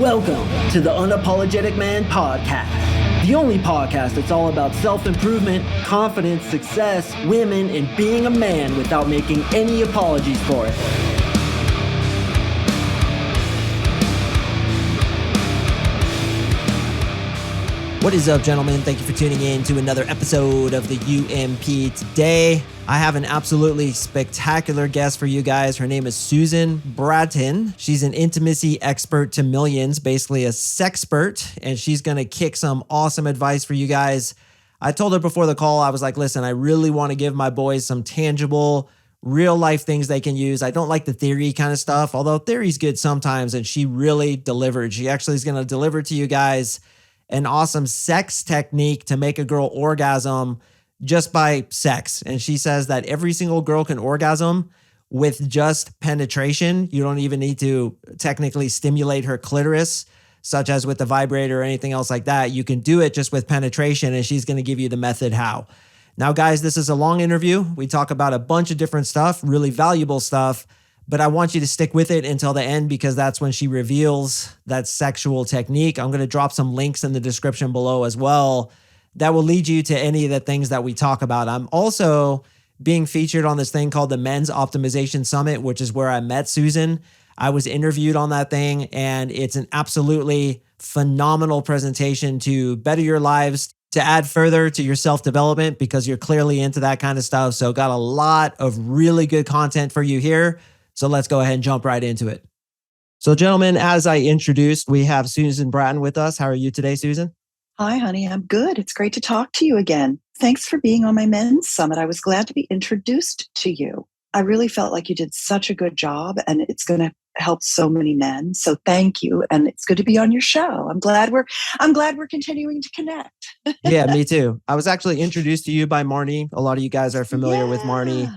Welcome to the Unapologetic Man Podcast, the only podcast that's all about self-improvement, confidence, success, women, and being a man without making any apologies for it. What is up, gentlemen? Thank you for tuning in to another episode of the UMP. Today, I have an absolutely spectacular guest for you guys. Her name is Susan Bratton. She's an intimacy expert to millions, basically a sexpert, and she's going to kick some awesome advice for you guys. I told her before the call, I was like, listen, I really want to give my boys some tangible, real life things they can use. I don't like the theory kind of stuff, although theory's good sometimes, and she really delivered. She actually is going to deliver to you guys an awesome sex technique to make a girl orgasm just by sex. And she says that every single girl can orgasm with just penetration. You don't even need to technically stimulate her clitoris, such as with the vibrator or anything else like that. You can do it just with penetration, and she's going to give you the method how. Now, guys, this is a long interview. We talk about a bunch of different stuff, really valuable stuff. But I want you to stick with it until the end because that's when she reveals that sexual technique. I'm going to drop some links in the description below as well that will lead you to any of the things that we talk about. I'm also being featured on this thing called the Men's Optimization Summit, which is where I met Susan. I was interviewed on that thing, and it's an absolutely phenomenal presentation to better your lives, to add further to your self-development because you're clearly into that kind of stuff. So got a lot of really good content for you here. So let's go ahead and jump right into it. So gentlemen, as I introduced, we have Susan Bratton with us. How are you today, Susan? Hi, honey. I'm good. It's great to talk to you again. Thanks for being on my men's summit. I was glad to be introduced to you. I really felt like you did such a good job, and it's going to help so many men. So thank you. And it's good to be on your show. I'm glad we're continuing to connect. Yeah, me too. I was actually introduced to you by Marnie. A lot of you guys are familiar with Marnie.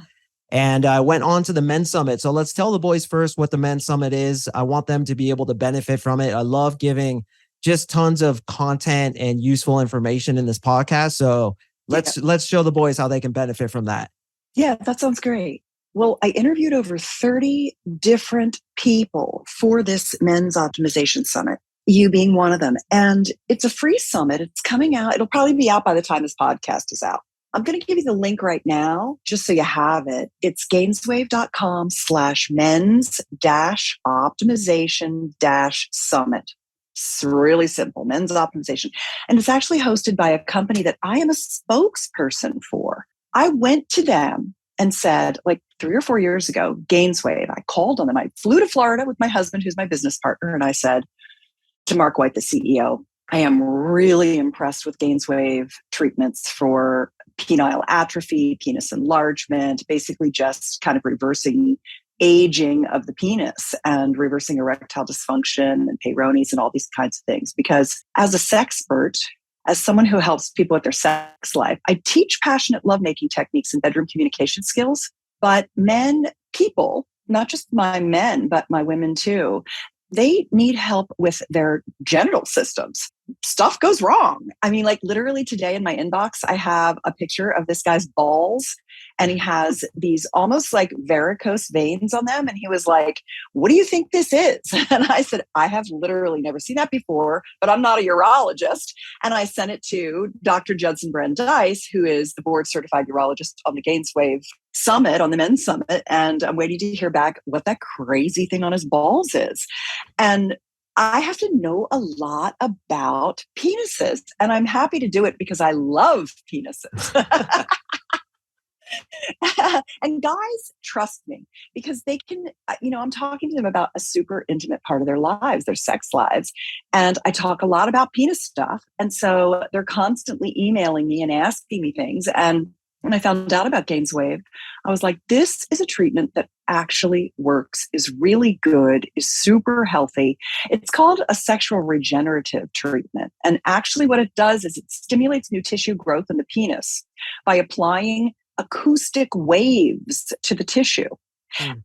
And I went on to the Men's Summit. So let's tell the boys first what the Men's Summit is. I want them to be able to benefit from it. I love giving just tons of content and useful information in this podcast. So let's show the boys how they can benefit from that. Yeah, that sounds great. Well, I interviewed over 30 different people for this Men's Optimization Summit, you being one of them. And it's a free summit. It's coming out. It'll probably be out by the time this podcast is out. I'm going to give you the link right now, just so you have it. It's gainswave.com/men's-optimization-summit. It's really simple, Men's Optimization. And it's actually hosted by a company that I am a spokesperson for. I went to them and said, like 3 or 4 years ago, Gainswave, I called on them. I flew to Florida with my husband, who's my business partner. And I said to Mark White, the CEO, I am really impressed with Gainswave treatments for penile atrophy, penis enlargement, basically just kind of reversing aging of the penis and reversing erectile dysfunction and Peyronie's and all these kinds of things. Because as a sexpert, as someone who helps people with their sex life, I teach passionate lovemaking techniques and bedroom communication skills. But people, not just my men, but my women too, they need help with their genital systems. Stuff goes wrong. I mean, like literally today in my inbox, I have a picture of this guy's balls and he has these almost like varicose veins on them. And he was like, what do you think this is? And I said, I have literally never seen that before, but I'm not a urologist. And I sent it to Dr. Susan Bratton, who is the board certified urologist on the Gainswave Summit, on the Men's Summit. And I'm waiting to hear back what that crazy thing on his balls is. And I have to know a lot about penises, and I'm happy to do it because I love penises. And guys trust me because they can, I'm talking to them about a super intimate part of their lives, their sex lives. And I talk a lot about penis stuff. And so they're constantly emailing me and asking me things. And when I found out about Gainswave, I was like, this is a treatment that actually works, is really good, is super healthy. It's called a sexual regenerative treatment. And actually what it does is it stimulates new tissue growth in the penis by applying acoustic waves to the tissue.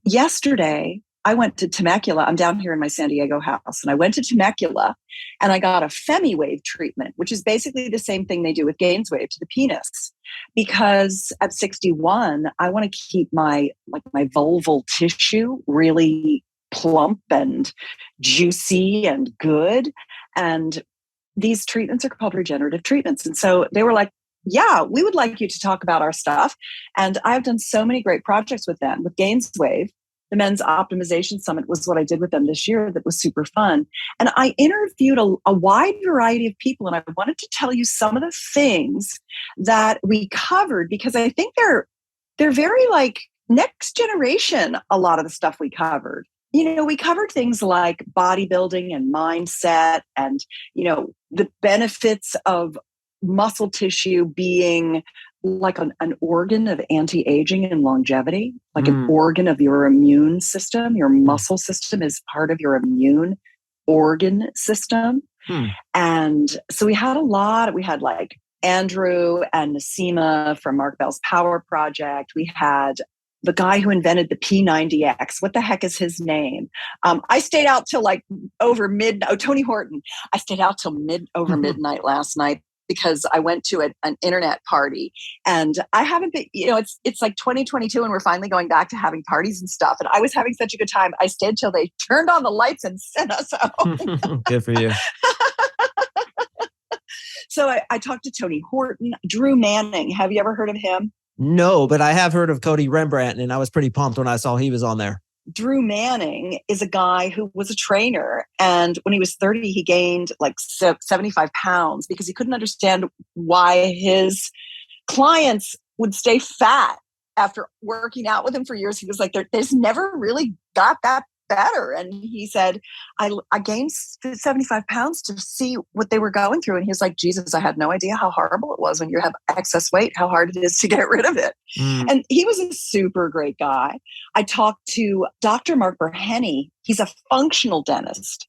Yesterday, I went to Temecula. I'm down here in my San Diego house, and I went to Temecula and I got a FemiWave treatment, which is basically the same thing they do with Gainswave to the penis. Because at 61, I want to keep my vulval tissue really plump and juicy and good. And these treatments are called regenerative treatments. And so they were like, yeah, we would like you to talk about our stuff. And I've done so many great projects with them. With Gainswave, the Men's Optimization Summit was what I did with them this year that was super fun. And I interviewed a wide variety of people. And I wanted to tell you some of the things that we covered, because I think they're very like next generation, a lot of the stuff we covered. We covered things like bodybuilding and mindset and, the benefits of muscle tissue being like an organ of anti-aging and longevity, like an organ of your immune system. Your muscle system is part of your immune organ system. And so we had like Andrew and Nasima from Mark Bell's Power Project. We had the guy who invented the P90X. What the heck is his name? I stayed out till like over midnight. Oh, Tony Horton. I stayed out till over midnight last night because I went to an internet party, and I haven't been, it's like 2022 and we're finally going back to having parties and stuff. And I was having such a good time. I stayed till they turned on the lights and sent us home. Good for you. So I talked to Tony Horton, Drew Manning. Have you ever heard of him? No, but I have heard of Cody Rembrandt, and I was pretty pumped when I saw he was on there. Drew Manning is a guy who was a trainer. And when he was 30, he gained like 75 pounds because he couldn't understand why his clients would stay fat after working out with him for years. He was like, there's never really got that better. And he said, I gained 75 pounds to see what they were going through. And he was like, Jesus, I had no idea how horrible it was when you have excess weight, how hard it is to get rid of it. And he was a super great guy. I talked to Dr. Mark Burhenny. He's a functional dentist.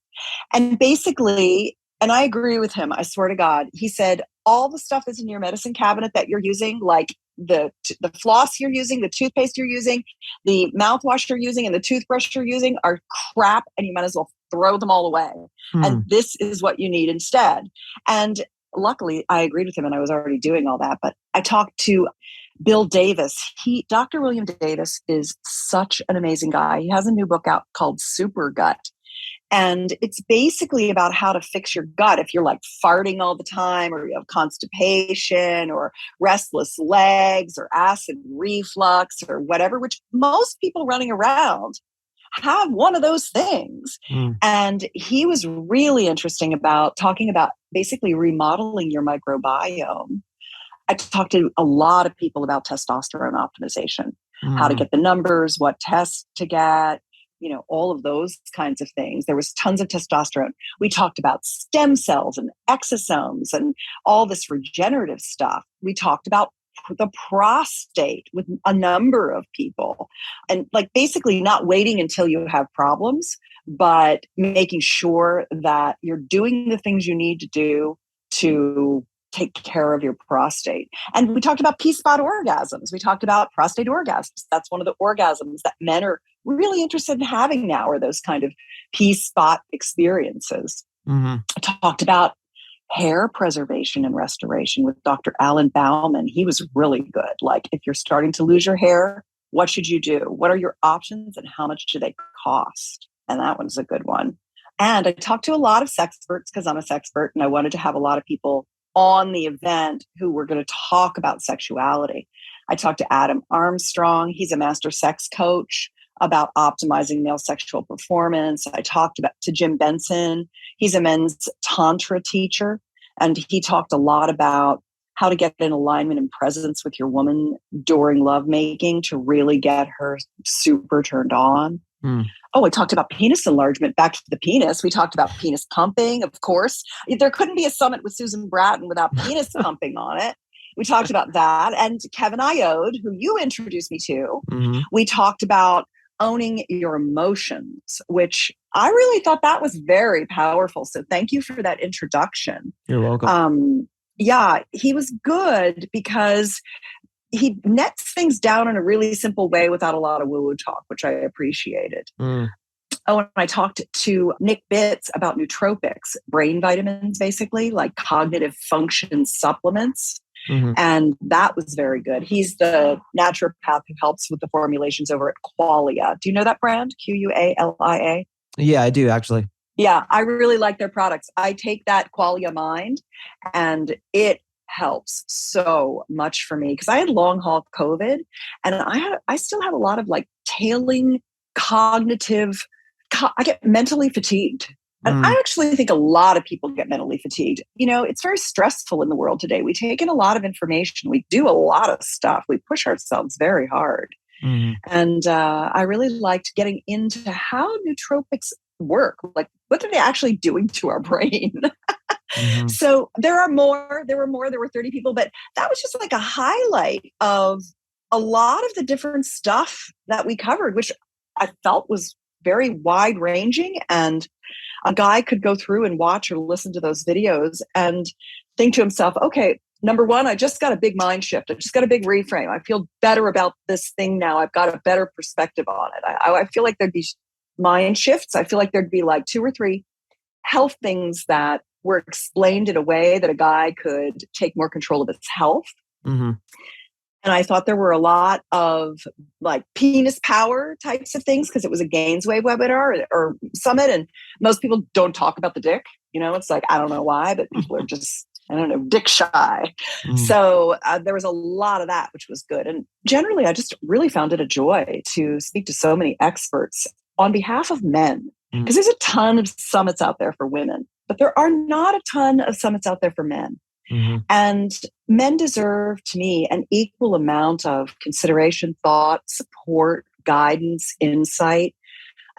And basically, and I agree with him, I swear to God, he said, all the stuff that's in your medicine cabinet that you're using, like the floss you're using, the toothpaste you're using, the mouthwash you're using, and the toothbrush you're using are crap, and you might as well throw them all away. And this is what you need instead. And luckily, I agreed with him, and I was already doing all that. But I talked to Bill Davis. Dr. William Davis is such an amazing guy. He has a new book out called Super Gut. And it's basically about how to fix your gut if you're like farting all the time, or you have constipation or restless legs or acid reflux or whatever, which most people running around have one of those things. And he was really interesting about talking about basically remodeling your microbiome. I talked to a lot of people about testosterone optimization, how to get the numbers, what tests to get, all of those kinds of things. There was tons of testosterone. We talked about stem cells and exosomes and all this regenerative stuff. We talked about the prostate with a number of people, and like basically not waiting until you have problems, but making sure that you're doing the things you need to do to take care of your prostate. And we talked about P-spot orgasms. We talked about prostate orgasms. That's one of the orgasms that men are really interested in having now, are those kind of P-spot experiences. I talked about hair preservation and restoration with Dr. Alan Bauman. He was really good. Like, if you're starting to lose your hair, what should you do? What are your options and how much do they cost? And that one's a good one. And I talked to a lot of sexperts because I'm a sexpert, and I wanted to have a lot of people on the event who were going to talk about sexuality. I talked to Adam Armstrong. He's a master sex coach, about optimizing male sexual performance. I talked to Jim Benson. He's a men's tantra teacher, and he talked a lot about how to get in alignment and presence with your woman during lovemaking to really get her super turned on. Oh, I talked about penis enlargement. Back to the penis. We talked about penis pumping, of course. There couldn't be a summit with Susan Bratton without penis pumping on it. We talked about that. And Kevin Iode, who you introduced me to, we talked about owning your emotions, which I really thought that was very powerful. So thank you for that introduction. You're welcome. Yeah, he was good because he nets things down in a really simple way without a lot of woo-woo talk, which I appreciated. Oh, and I talked to Nick Bitts about nootropics, brain vitamins, basically, like cognitive function supplements. Mhm. And that was very good. He's the naturopath who helps with the formulations over at Qualia. Do you know that brand? Qualia? Yeah, I do actually. Yeah, I really like their products. I take that Qualia Mind and it helps so much for me because I had long haul COVID and I still have a lot of like tailing cognitive, I get mentally fatigued. And I Mm, actually think a lot of people get mentally fatigued. You know, it's very stressful in the world today. We take in a lot of information. We do a lot of stuff. We push ourselves very hard. mhm, And I really liked getting into how nootropics work. Like, what are they actually doing to our brain? mhm. So there were 30 people, but that was just like a highlight of a lot of the different stuff that we covered, which I felt was very wide ranging. And a guy could go through and watch or listen to those videos and think to himself, okay, number one, I just got a big mind shift. I just got a big reframe. I feel better about this thing now. I've got a better perspective on it. I feel like there'd be mind shifts. I feel like there'd be like 2 or 3 health things that were explained in a way that a guy could take more control of his health. Mhm. And I thought there were a lot of like penis power types of things because it was a Gainswave webinar or summit. And most people don't talk about the dick. You know, it's like, I don't know why, but people are just, I don't know, dick shy. Mm. So there was a lot of that, which was good. And generally, I just really found it a joy to speak to so many experts on behalf of men. Mm. Because there's a ton of summits out there for women, but there are not a ton of summits out there for men. Mhm. And men deserve, to me, an equal amount of consideration, thought, support, guidance, insight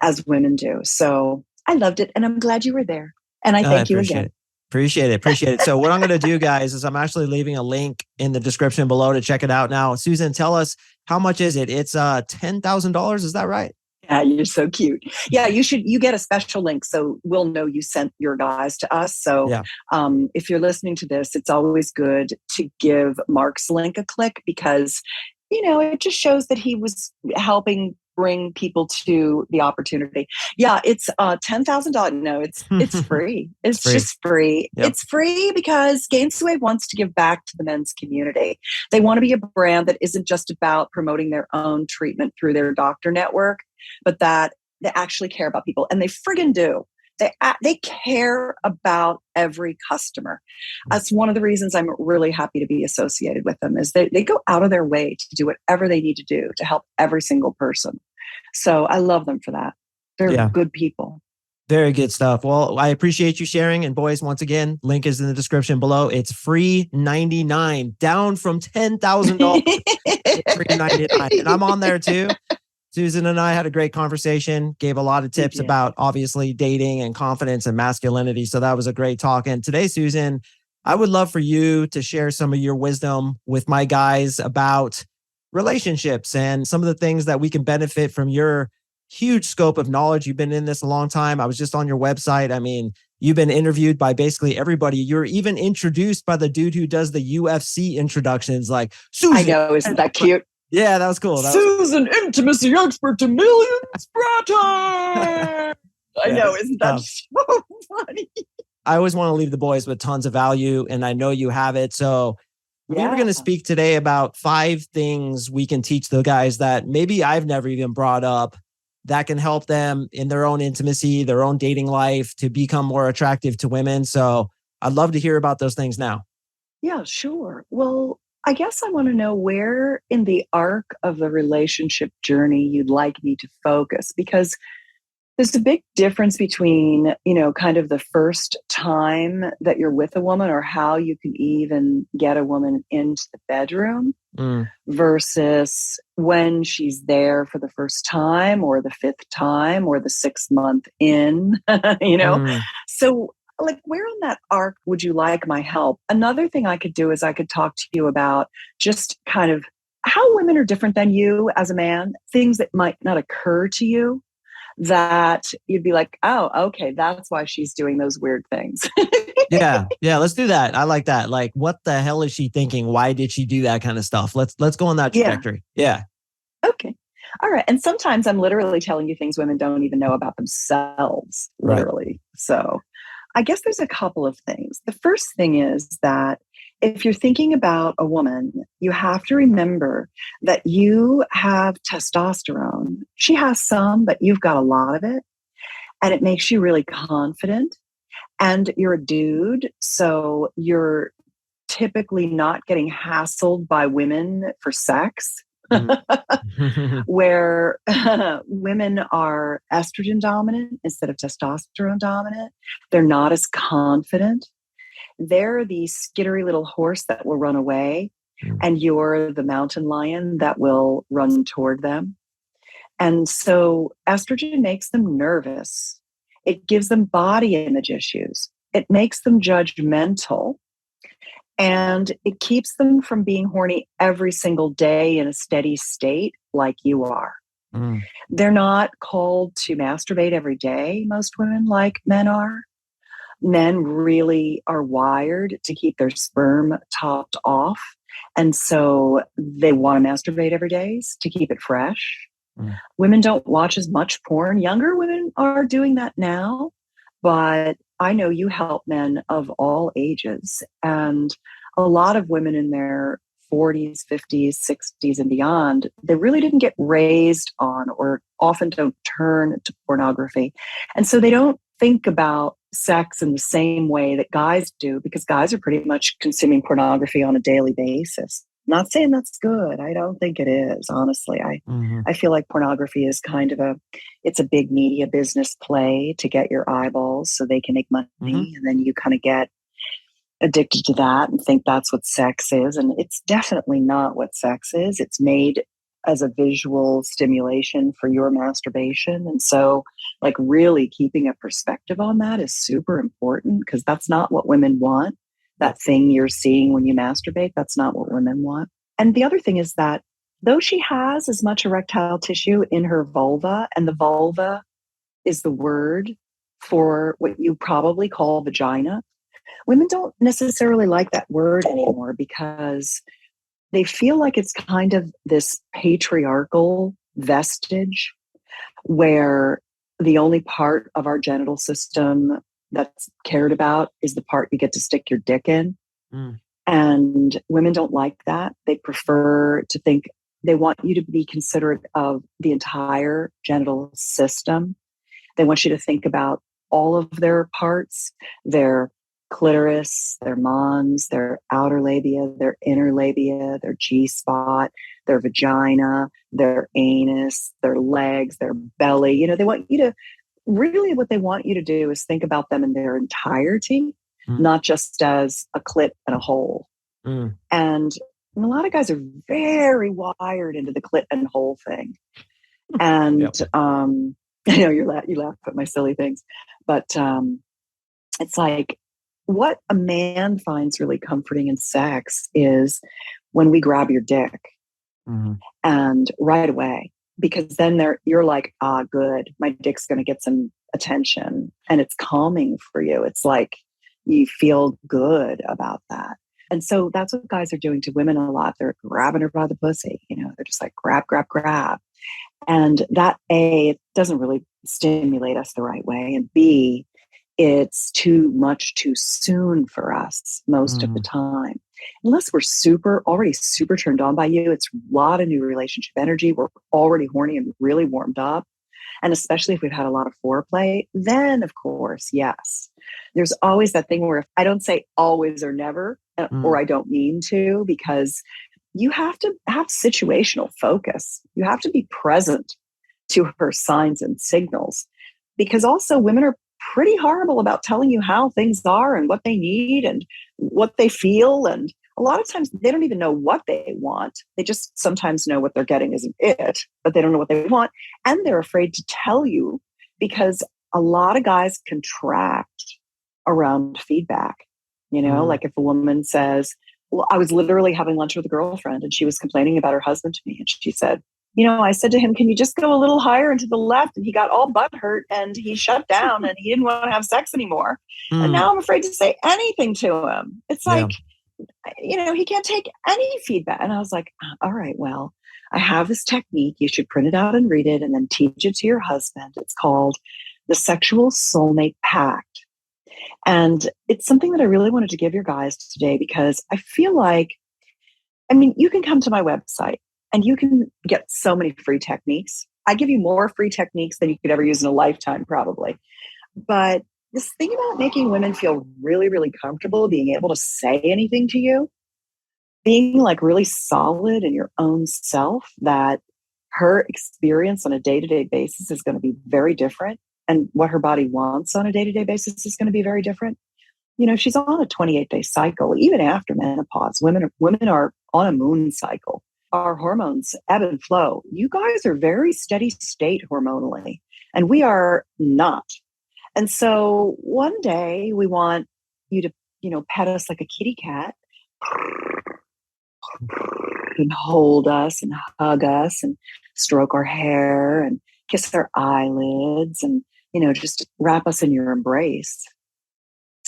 as women do. So I loved it. And I'm glad you were there. And I I thank you appreciate again. it. Appreciate it. Appreciate it. So what I'm going to do, guys, is I'm actually leaving a link in the description below to check it out now. Susan, tell us, how much is it? It's $10,000. Is that right? Yeah, you're so cute. Yeah, you get a special link so we'll know you sent your guys to us. So Yeah. if you're listening to this, it's always good to give Mark's link a click because, you know, it just shows that he was helping bring people to the opportunity. Yeah, it's $10,000. No, it's free. It's free. just free. Yep. It's free because Gainsway wants to give back to the men's community. They want to be a brand that isn't just about promoting their own treatment through their doctor network, but that they actually care about people, and they friggin' do. They care about every customer. That's one of the reasons I'm really happy to be associated with them is they go out of their way to do whatever they need to do to help every single person. So I love them for that. They're good people. Very good stuff. Well, I appreciate you sharing. And boys, once again, link is in the description below. It's free $99, down from $10,000. Free $99. And I'm on there too. Susan and I had a great conversation, gave a lot of tips about obviously dating and confidence and masculinity. So that was a great talk. And today, Susan, I would love for you to share some of your wisdom with my guys about relationships and some of the things that we can benefit from your huge scope of knowledge. You've been in this a long time. I was just on your website. I mean, you've been interviewed by basically everybody. You're even introduced by the dude who does the UFC introductions, like Susan. I know, isn't that cute? Yeah, that was cool. Susan, intimacy expert to millions, Bratton. I know, isn't that so funny? I always want to leave the boys with tons of value, and I know you have it. So we were going to speak today about 5 things we can teach the guys that maybe I've never even brought up that can help them in their own intimacy, their own dating life to become more attractive to women. So I'd love to hear about those things now. Yeah, sure. Well, I guess I want to know where in the arc of the relationship journey you'd like me to focus, because there's a big difference between, you know, kind of the first time that you're with a woman or how you can even get a woman into the bedroom versus when she's there for the first time or the 5th time or the 6th month in, you know? So like, where on that arc would you like my help? Another thing I could do is I could talk to you about just kind of how women are different than you as a man, things that might not occur to you that you'd be like, oh, okay, that's why she's doing those weird things. Yeah, let's do that. I like that. Like, what the hell is she thinking? Why did she do that kind of stuff? Let's go on that trajectory. Yeah. Okay. All right. And sometimes I'm literally telling you things women don't even know about themselves, literally. Right. So I guess there's a couple of things. The first thing is that if you're thinking about a woman, you have to remember that you have testosterone. She has some, but you've got a lot of it. And it makes you really confident. And you're a dude, so you're typically not getting hassled by women for sex, where women are estrogen dominant instead of testosterone dominant. They're not as confident. They're the skittery little horse that will run away, and you're the mountain lion that will run toward them. And so estrogen makes them nervous. It gives them body image issues. It makes them judgmental. And it keeps them from being horny every single day in a steady state like you are. They're not called to masturbate every day, most women, like men are. Men really are wired to keep their sperm topped off. And so they want to masturbate every day to keep it fresh. Women don't watch as much porn. Younger women are doing that now, but I know you help men of all ages. And a lot of women in their 40s, 50s, 60s, and beyond, they really didn't get raised on or often don't turn to pornography. And so they don't think about sex in the same way that guys do, because guys are pretty much consuming pornography on a daily basis. Not saying that's good. I don't think it is, honestly. I feel like pornography is kind of it's a big media business play to get your eyeballs so they can make money. And then you kind of get addicted to that and think that's what sex is. And it's definitely not what sex is. It's made as a visual stimulation for your masturbation. And so like really keeping a perspective on that is super important, because that's not what women want. That thing you're seeing when you masturbate, that's not what women want. And the other thing is that though she has as much erectile tissue in her vulva, and the vulva is the word for what you probably call vagina, women don't necessarily like that word anymore because they feel like it's kind of this patriarchal vestige where the only part of our genital system that's cared about is the part you get to stick your dick in. And women don't like that. They prefer to think, they want you to be considerate of the entire genital system. They want you to think about all of their parts, their clitoris, their mons, their outer labia, their inner labia, their G-spot, their vagina, their anus, their legs, their belly. You know, they want you to really, what they want you to do is think about them in their entirety, not just as a clit and a hole. And a lot of guys are very wired into the clit and hole thing. And I know you laugh at my silly things, but it's like what a man finds really comforting in sex is when we grab your dick and right away, because then you're like, ah, good, my dick's going to get some attention, and it's calming for you. It's like you feel good about that. And so that's what guys are doing to women a lot. They're grabbing her by the pussy. You know, they're just like grab, grab, grab. And that it doesn't really stimulate us the right way. And B, it's too much too soon for us most of the time. Unless we're already super turned on by you, it's a lot of new relationship energy. We're already horny and really warmed up. And especially if we've had a lot of foreplay, then of course, yes. There's always that thing where if I don't say always or never, or I don't mean to, because you have to have situational focus. You have to be present to her signs and signals, because also women are pretty horrible about telling you how things are and what they need and what they feel. And a lot of times they don't even know what they want. They just sometimes know what they're getting isn't it, but they don't know what they want. And they're afraid to tell you because a lot of guys contract around feedback. You know, like if a woman says, well, I was literally having lunch with a girlfriend and she was complaining about her husband to me. And she said, you know, I said to him, can you just go a little higher and to the left? And he got all butthurt and he shut down and he didn't want to have sex anymore. And now I'm afraid to say anything to him. It's like, you know, he can't take any feedback. And I was like, all right, well, I have this technique. You should print it out and read it and then teach it to your husband. It's called the Sexual Soulmate Pact. And it's something that I really wanted to give your guys today because I feel like, I mean, you can come to my website and you can get so many free techniques. I give you more free techniques than you could ever use in a lifetime, probably. But this thing about making women feel really, really comfortable being able to say anything to you, being like really solid in your own self, that her experience on a day-to-day basis is going to be very different. And what her body wants on a day-to-day basis is going to be very different. You know, she's on a 28-day cycle. Even after menopause, women are on a moon cycle. Our hormones ebb and flow. You guys are very steady state hormonally, and we are not. And so one day we want you to, pet us like a kitty cat and hold us and hug us and stroke our hair and kiss our eyelids and, just wrap us in your embrace.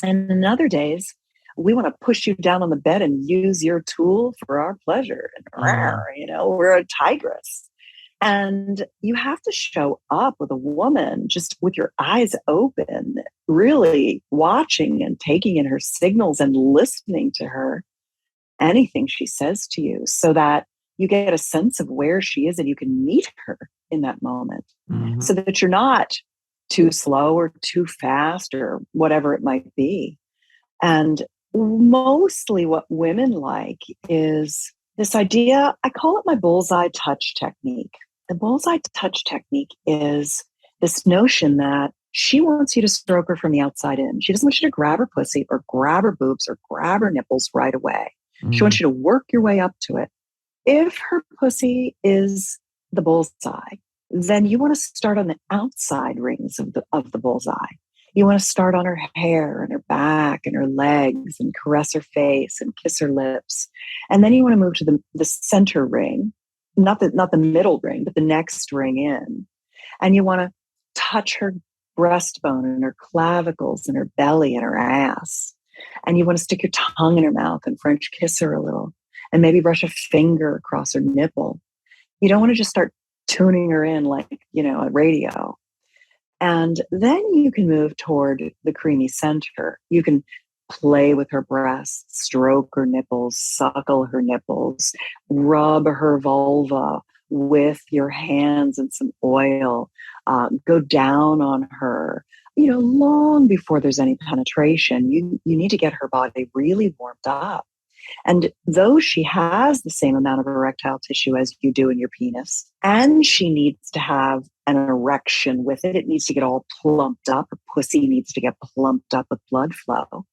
And in other days, we want to push you down on the bed and use your tool for our pleasure. And, we're a tigress. And you have to show up with a woman just with your eyes open, really watching and taking in her signals and listening to her, anything she says to you, so that you get a sense of where she is and you can meet her in that moment, so that you're not too slow or too fast or whatever it might be. And mostly what women like is this idea, I call it my bullseye touch technique. The bullseye touch technique is this notion that she wants you to stroke her from the outside in. She doesn't want you to grab her pussy or grab her boobs or grab her nipples right away. She wants you to work your way up to it. If her pussy is the bullseye, then you want to start on the outside rings of the bullseye. You want to start on her hair and her back and her legs and caress her face and kiss her lips. And then you want to move to the center ring, not the middle ring, but the next ring in. And you want to touch her breastbone and her clavicles and her belly and her ass. And you want to stick your tongue in her mouth and French kiss her a little and maybe brush a finger across her nipple. You don't want to just start tuning her in like, a radio. And then you can move toward the creamy center. You can play with her breasts, stroke her nipples, suckle her nipples, rub her vulva with your hands and some oil, go down on her. Long before there's any penetration, you need to get her body really warmed up. And though she has the same amount of erectile tissue as you do in your penis, and she needs to have an erection with it, it needs to get all plumped up. Her pussy needs to get plumped up with blood flow.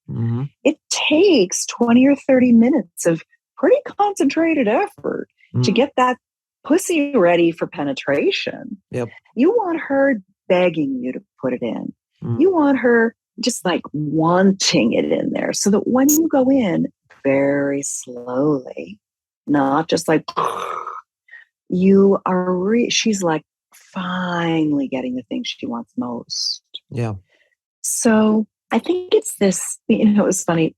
It takes 20 or 30 minutes of pretty concentrated effort to get that pussy ready for penetration. Yep. You want her begging you to put it in. You want her just like wanting it in there, so that when you go in very slowly, not just like she's like finally getting the thing she wants most. Yeah. So I think it's this, it was funny.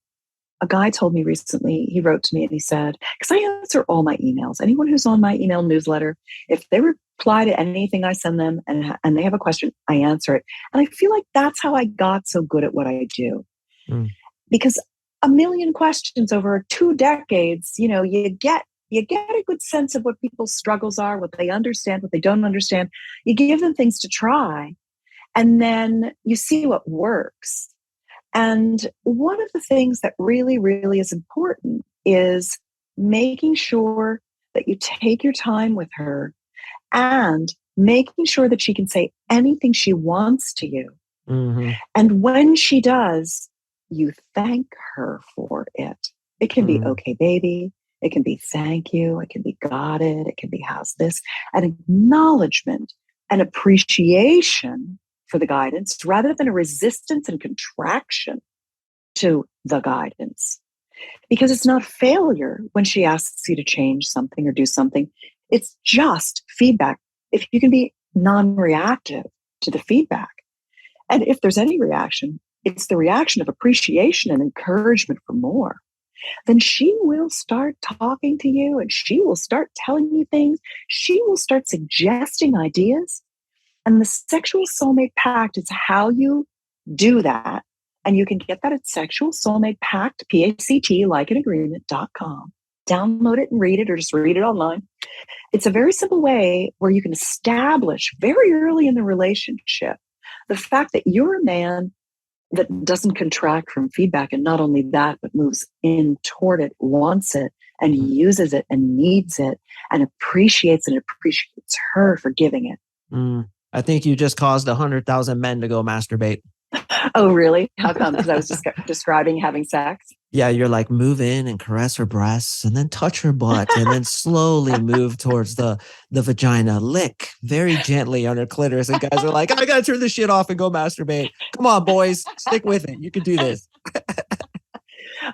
A guy told me recently, he wrote to me and he said, because I answer all my emails, anyone who's on my email newsletter, if they reply to anything I send them and they have a question, I answer it. And I feel like that's how I got so good at what I do. Because a million questions over 2 decades, you get a good sense of what people's struggles are, what they understand, what they don't understand. You give them things to try, and then you see what works. And one of the things that really, really is important is making sure that you take your time with her and making sure that she can say anything she wants to you. And when she does, you thank her for it. It can be, okay, baby. It can be, thank you. It can be, got it. It can be, how's this? An acknowledgement, an appreciation for the guidance, rather than a resistance and contraction to the guidance. Because it's not failure when she asks you to change something or do something. It's just feedback. If you can be non-reactive to the feedback, and if there's any reaction, it's the reaction of appreciation and encouragement for more, then she will start talking to you and she will start telling you things. She will start suggesting ideas. And the sexual soulmate pact is how you do that And you can get that at Sexual Soulmate Pact, PACT, like an agreement.com. Download it and read it, or just read it online. It's a very simple way where you can establish very early in the relationship the fact that you're a man that doesn't contract from feedback. And not only that, but moves in toward it, wants it, and uses it and needs it and appreciates her for giving it. I think you just caused 100,000 men to go masturbate. Oh, really? How come? Because I was just describing having sex. Yeah, you're like, move in and caress her breasts and then touch her butt and then slowly move towards the vagina, lick very gently on her clitoris. And guys are like, I got to turn this shit off and go masturbate. Come on, boys, stick with it. You can do this.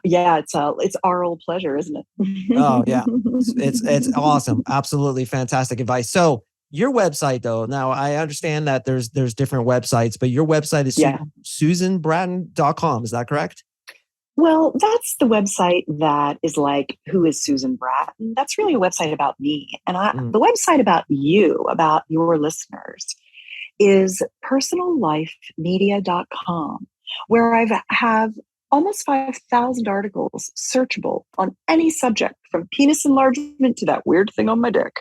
Yeah, it's oral pleasure, isn't it? Oh, yeah. It's awesome. Absolutely fantastic advice. So your website, though, now I understand that there's different websites, but your website is SusanBratton.com. Is that correct? Well, that's the website that is like, who is Susan Bratton? That's really a website about me. And the website about you, about your listeners, is personallifemedia.com, where I have almost 5,000 articles searchable on any subject, from penis enlargement to that weird thing on my dick.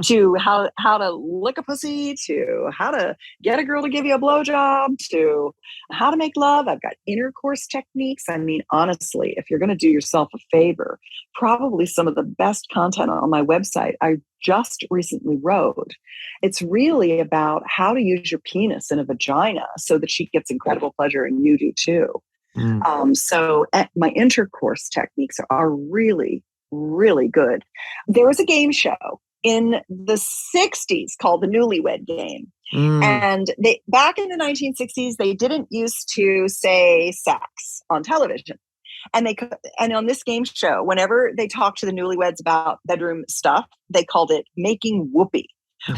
To how to lick a pussy, to how to get a girl to give you a blowjob, to how to make love. I've got intercourse techniques. I mean, honestly, if you're going to do yourself a favor, probably some of the best content on my website I just recently wrote. It's really about how to use your penis in a vagina so that she gets incredible pleasure and you do too. So my intercourse techniques are really, really good. There was a game show in the 60s called the Newlywed Game. And back in the 1960s, they didn't used to say sex on television. And on this game show, whenever they talked to the newlyweds about bedroom stuff, they called it making whoopee.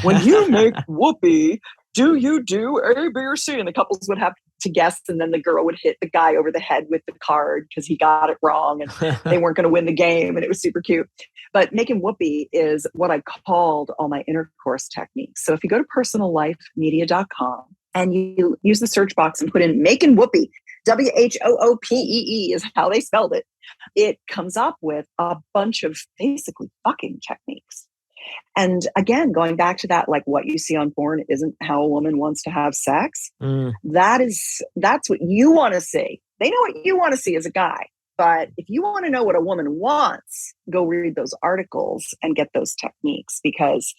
When you make whoopee, do you do A, B, or C? And the couples would have to guess, and then the girl would hit the guy over the head with the card because he got it wrong and they weren't going to win the game, and it was super cute. But making whoopee is what I called all my intercourse techniques. So if you go to personallifemedia.com and you use the search box and put in making whoopee, WHOOPEE is how they spelled it, it comes up with a bunch of basically fucking techniques. And again, going back to that, like what you see on porn isn't how a woman wants to have sex. That's what you want to see. They know what you want to see as a guy. But if you want to know what a woman wants, go read those articles and get those techniques, because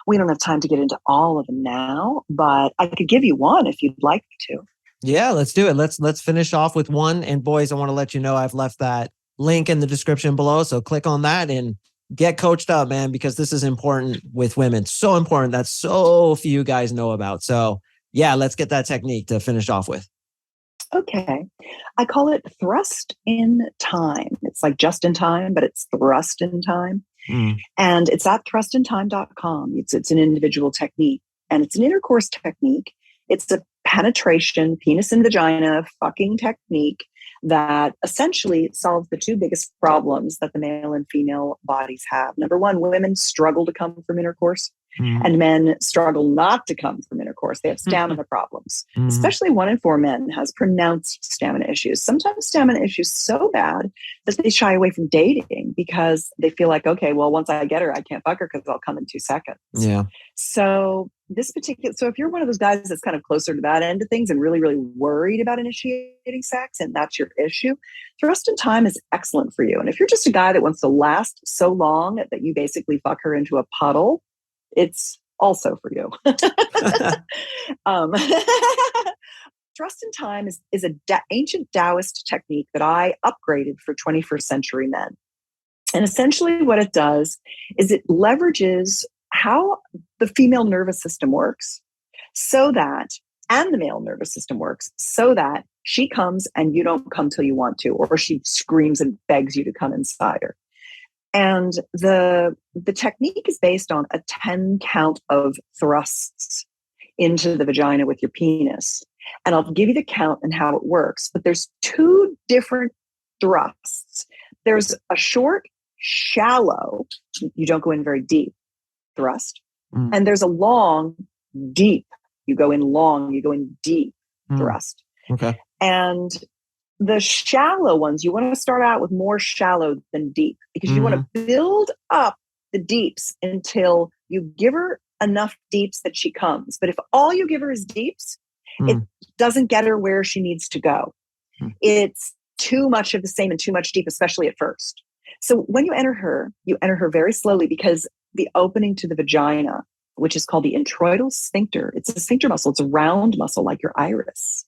we don't have time to get into all of them now, but I could give you one if you'd like me to. Yeah, let's do it. Let's finish off with one. And boys, I want to let you know I've left that link in the description below. So click on that and get coached up, man, because this is important with women. So important that so few guys know about. So yeah, let's get that technique to finish off with. Okay. I call it thrust in time. It's like just in time, but it's thrust in time. And it's at thrustintime.com. It's an individual technique, and it's an intercourse technique. It's a penetration, penis and vagina fucking technique that essentially solves the two biggest problems that the male and female bodies have. Number one, women struggle to come from intercourse, and men struggle not to come from intercourse. They have stamina problems. Especially 1 in 4 men has pronounced stamina issues. Sometimes stamina issues so bad that they shy away from dating because they feel like, okay, well, once I get her, I can't fuck her because I'll come in 2 seconds. Yeah. So if you're one of those guys that's kind of closer to that end of things and really, really worried about initiating sex, and that's your issue, thrust in time is excellent for you. And if you're just a guy that wants to last so long that you basically fuck her into a puddle, it's also for you. Thrust in time is an ancient Taoist technique that I upgraded for 21st century men. And essentially what it does is it leverages how the female nervous system works and the male nervous system works so that she comes and you don't come till you want to, or she screams and begs you to come inside her. And the technique is based on a 10 count of thrusts into the vagina with your penis. And I'll give you the count and how it works, but there's 2 different thrusts. There's a short, shallow, you don't go in very deep, thrust. And there's a long, deep, you go in long, you go in deep thrust. Okay. And the shallow ones, you want to start out with more shallow than deep, because you want to build up the deeps until you give her enough deeps that she comes. But if all you give her is deeps, it doesn't get her where she needs to go. It's too much of the same and too much deep, especially at first. So when you enter her very slowly, because the opening to the vagina, which is called the introital sphincter, it's a sphincter muscle. It's a round muscle like your iris.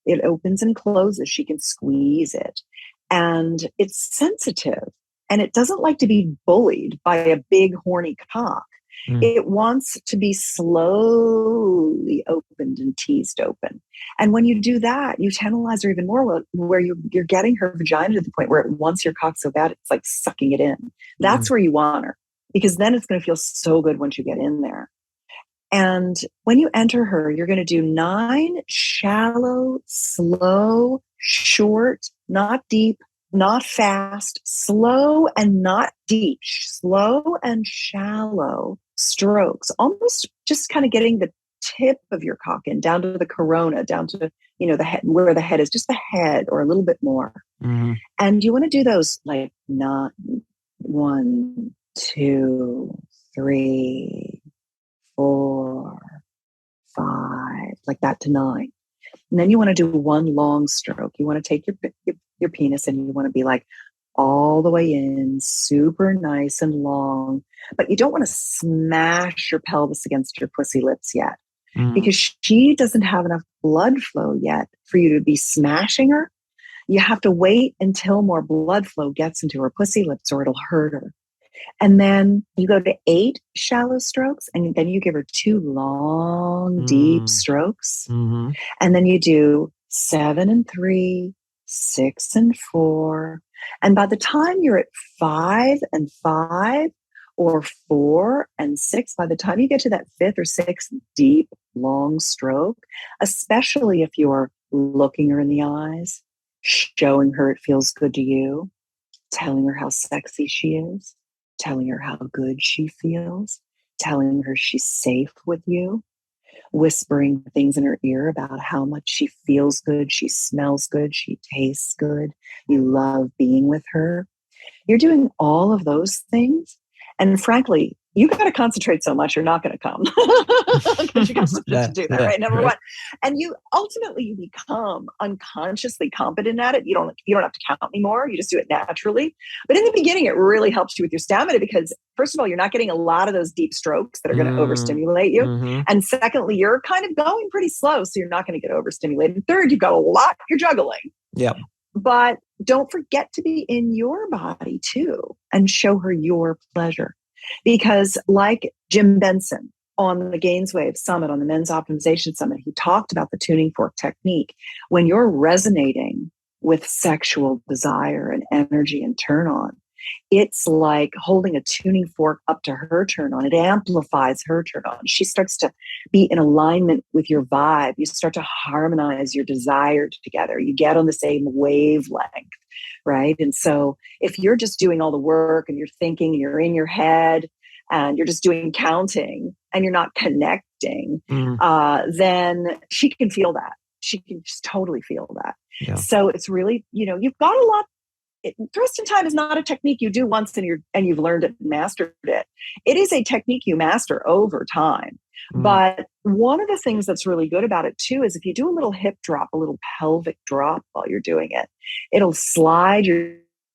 It opens and closes. She can squeeze it. And it's sensitive. And it doesn't like to be bullied by a big horny cock. It wants to be slowly opened and teased open. And when you do that, you tantalize her even more, where you're getting her vagina to the point where it wants your cock so bad, it's like sucking it in. That's where you want her, because then it's going to feel so good once you get in there. And when you enter her, you're going to do 9 shallow, slow, short, not deep, not fast, slow and not deep, slow and shallow strokes, almost just kind of getting the tip of your cock in, down to the corona, down to, the head, where the head is, just the head or a little bit more. And you want to do those like not 1, 2, 3, 4, 5, like that to 9. And then you want to do one long stroke. You want to take your penis and you want to be like all the way in, super nice and long, but you don't want to smash your pelvis against your pussy lips yet, because she doesn't have enough blood flow yet for you to be smashing her. You have to wait until more blood flow gets into her pussy lips or it'll hurt her. And then you go to 8 shallow strokes, and then you give her 2 long, deep strokes. And then you do 7 and 3, 6 and 4. And by the time you're at 5 and 5, or 4 and 6, by the time you get to that 5th or 6th deep, long stroke, especially if you're looking her in the eyes, showing her it feels good to you, telling her how sexy she is, telling her how good she feels, telling her she's safe with you, whispering things in her ear about how much she feels good, she smells good, she tastes good, you love being with her. You're doing all of those things. And frankly, you got to concentrate so much, you're not going to come, because you got so much to do that, right? Number one. And you become unconsciously competent at it. You don't have to count anymore. You just do it naturally. But in the beginning, it really helps you with your stamina, because first of all, you're not getting a lot of those deep strokes that are going to overstimulate you. And secondly, you're kind of going pretty slow, so you're not going to get overstimulated. And third, you've got a lot you're juggling. Yep. But don't forget to be in your body too, and show her your pleasure. Because like Jim Benson on the Gainswave Summit, on the Men's Optimization Summit, he talked about the tuning fork technique. When you're resonating with sexual desire and energy and turn on, it's like holding a tuning fork up to her turn on. It amplifies her turn on. She starts to be in alignment with your vibe. You start to harmonize your desire together. You get on the same wavelength, right? And so if you're just doing all the work and you're thinking and you're in your head and you're just doing counting and you're not connecting, then she can feel that. She can just totally feel that. Yeah. So it's really, you've got a lot. Thrust in time is not a technique you do once and you've learned it and mastered it. It is a technique you master over time. But one of the things that's really good about it too is if you do a little hip drop, a little pelvic drop while you're doing it, it'll slide your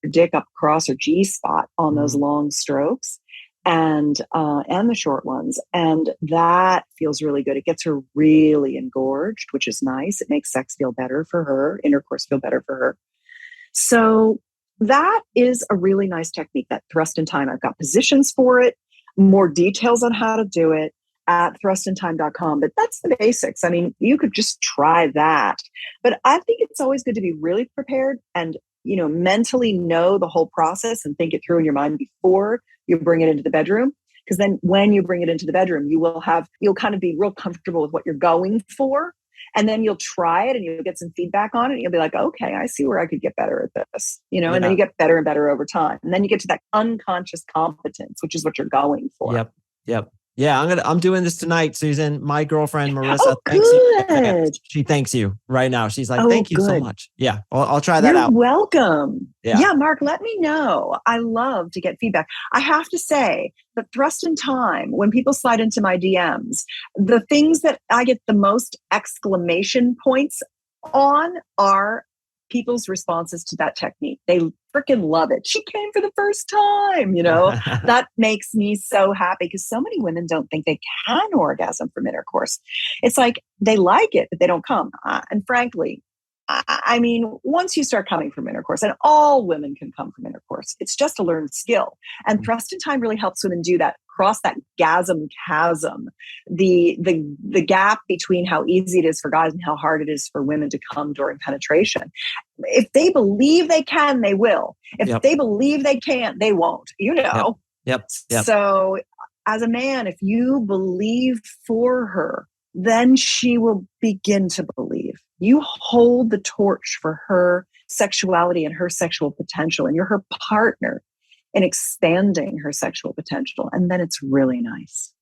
dick up across her G spot on those long strokes and the short ones. And that feels really good. It gets her really engorged, which is nice. It makes sex feel better for her, intercourse feel better for her. So that is a really nice technique, that thrust in time. I've got positions for it, more details on how to do it at thrustintime.com. But that's the basics. I mean, you could just try that. But I think it's always good to be really prepared and, mentally know the whole process and think it through in your mind before you bring it into the bedroom. Because then when you bring it into the bedroom, you'll kind of be real comfortable with what you're going for. And then you'll try it and you'll get some feedback on it. And you'll be like, okay, I see where I could get better at this, and then you get better and better over time. And then you get to that unconscious competence, which is what you're going for. Yep. Yeah, I'm doing this tonight, Susan. My girlfriend Marissa Oh, thanks you. good. She thanks you right now. She's like, Oh, "Thank you so good. much." Yeah, I'll try that You're out. welcome. Yeah. Yeah, Mark, let me know. I love to get feedback. I have to say, the thrust in time, when people slide into my DMs, the things that I get the most exclamation points on are people's responses to that technique. They freaking love it. She came for the first time, That makes me so happy because so many women don't think they can orgasm from intercourse. It's like they like it, but they don't come. And frankly, I mean, once you start coming from intercourse, and all women can come from intercourse, it's just a learned skill. And thrust in time really helps women do that, cross that gasm chasm, the gap between how easy it is for guys and how hard it is for women to come during penetration. If they believe they can, they will. If they believe they can't, they won't. Yep. So, as a man, if you believe for her, then she will begin to believe. You hold the torch for her sexuality and her sexual potential, and you're her partner in expanding her sexual potential. And then it's really nice.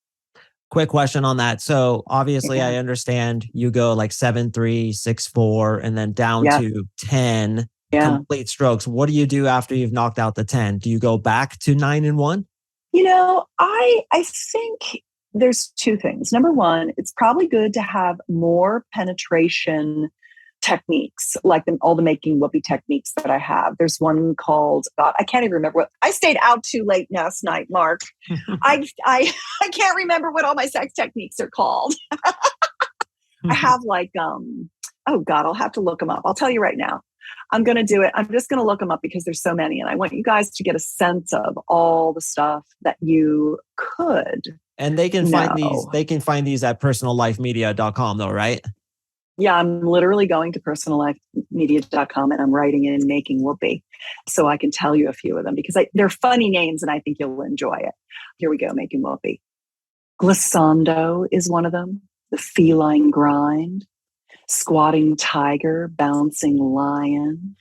Quick question on that. So obviously Yeah. I understand you go like 7-3, 6-4, and then down to 10 complete strokes. What do you do after you've knocked out the 10? Do you go back to 9 and 1? I think there's two things. Number one, it's probably good to have more penetration techniques, like all the making whoopee techniques that I have. There's one called, God, I can't even remember what, I stayed out too late last night, Mark. I can't remember what all my sex techniques are called. I have oh God, I'll have to look them up. I'll tell you right now. I'm going to do it. I'm just going to look them up because there's so many. And I want you guys to get a sense of all the stuff that you could. And they can find these at personallifemedia.com though, right? Yeah, I'm literally going to personallifemedia.com and I'm writing in making whoopee. So I can tell you a few of them because they're funny names and I think you'll enjoy it. Here we go, making whoopee. Glissando is one of them. The feline grind. Squatting tiger, bouncing lion.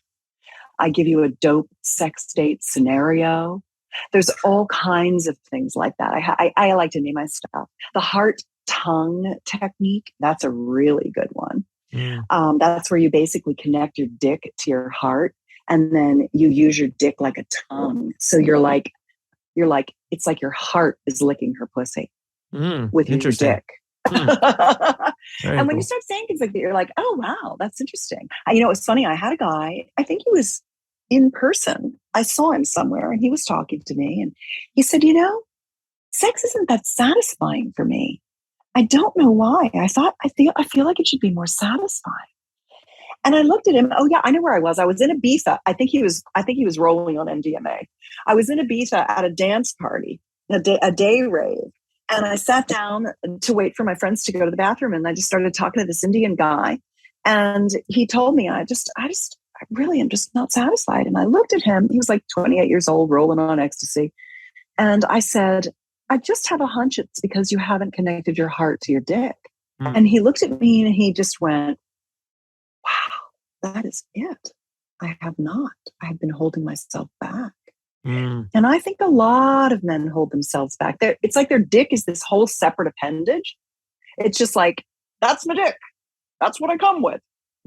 I give you a dope sex date scenario. There's all kinds of things like that. I like to name my stuff. The heart tongue technique, that's a really good one. That's where you basically connect your dick to your heart and then you use your dick like a tongue. So you're like, it's like your heart is licking her pussy with your dick. And when you start saying things like that, you're like, oh, wow, that's interesting. It's funny. I had a guy, I think he was in person. I saw him somewhere and he was talking to me and he said, sex isn't that satisfying for me. I don't know why. I feel like it should be more satisfying. And I looked at him. Oh yeah, I know where I was. I was in Ibiza. I think he was rolling on MDMA. I was in Ibiza at a dance party, a day rave. And I sat down to wait for my friends to go to the bathroom. And I just started talking to this Indian guy. And he told me, I really am just not satisfied. And I looked at him. He was like 28 years old, rolling on ecstasy. And I said, I just have a hunch it's because you haven't connected your heart to your dick. And he looked at me and he just went, wow, that is it. I have not. I have been holding myself back. And I think a lot of men hold themselves back. It's like their dick is this whole separate appendage. It's just like, that's my dick. That's what I come with.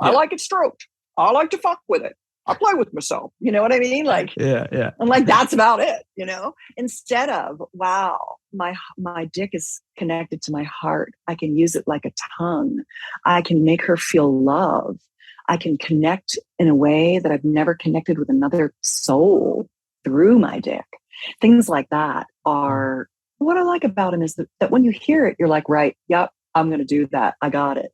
Yeah. I like it stroked. I like to fuck with it. I play with myself. You know what I mean? Like, yeah. I'm like, that's about it, Instead of, wow, my dick is connected to my heart. I can use it like a tongue. I can make her feel love. I can connect in a way that I've never connected with another soul through my dick. Things like that are what I like about him is that when you hear it, you're like, right, yep, I'm going to do that. I got it.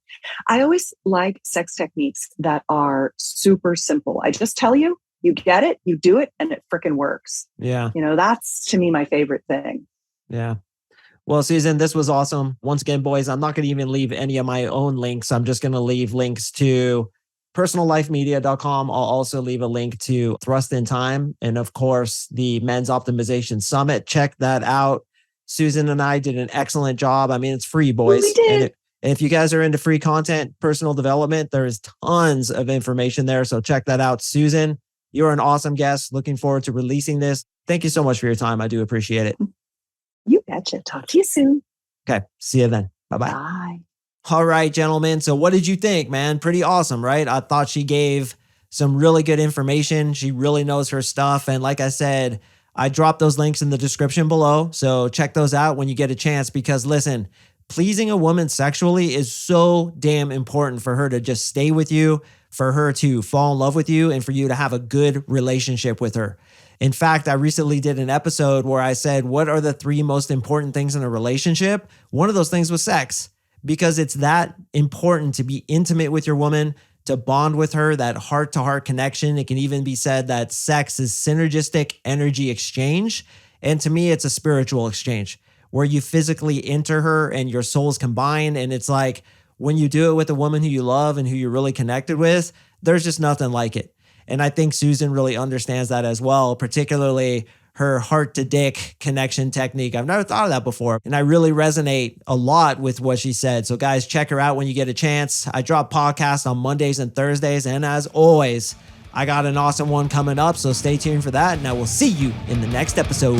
I always like sex techniques that are super simple. I just tell you, you get it, you do it, and it freaking works. Yeah. That's to me my favorite thing. Yeah. Well, Susan, this was awesome. Once again, boys, I'm not going to even leave any of my own links. I'm just going to leave links to personallifemedia.com. I'll also leave a link to Thrust in Time and, of course, the Men's Optimization Summit. Check that out. Susan and I did an excellent job. I mean, it's free, boys. We did. And if you guys are into free content, personal development, there is tons of information there. So check that out. Susan, you're an awesome guest. Looking forward to releasing this. Thank you so much for your time. I do appreciate it. You betcha. Talk to you soon. Okay. See you then. Bye-bye. Bye. All right, gentlemen. So what did you think, man? Pretty awesome, right? I thought she gave some really good information. She really knows her stuff. And like I said, I dropped those links in the description below. So check those out when you get a chance, because listen, pleasing a woman sexually is so damn important for her to just stay with you, for her to fall in love with you, and for you to have a good relationship with her. In fact, I recently did an episode where I said, what are the 3 most important things in a relationship? One of those things was sex, because it's that important to be intimate with your woman, to bond with her, that heart-to-heart connection. It can even be said that sex is synergistic energy exchange. And to me, it's a spiritual exchange where you physically enter her and your souls combine. And it's like when you do it with a woman who you love and who you're really connected with, there's just nothing like it. And I think Susan really understands that as well, particularly her heart to dick connection technique. I've never thought of that before. And I really resonate a lot with what she said. So guys, check her out when you get a chance. I drop podcasts on Mondays and Thursdays. And as always, I got an awesome one coming up. So stay tuned for that. And I will see you in the next episode.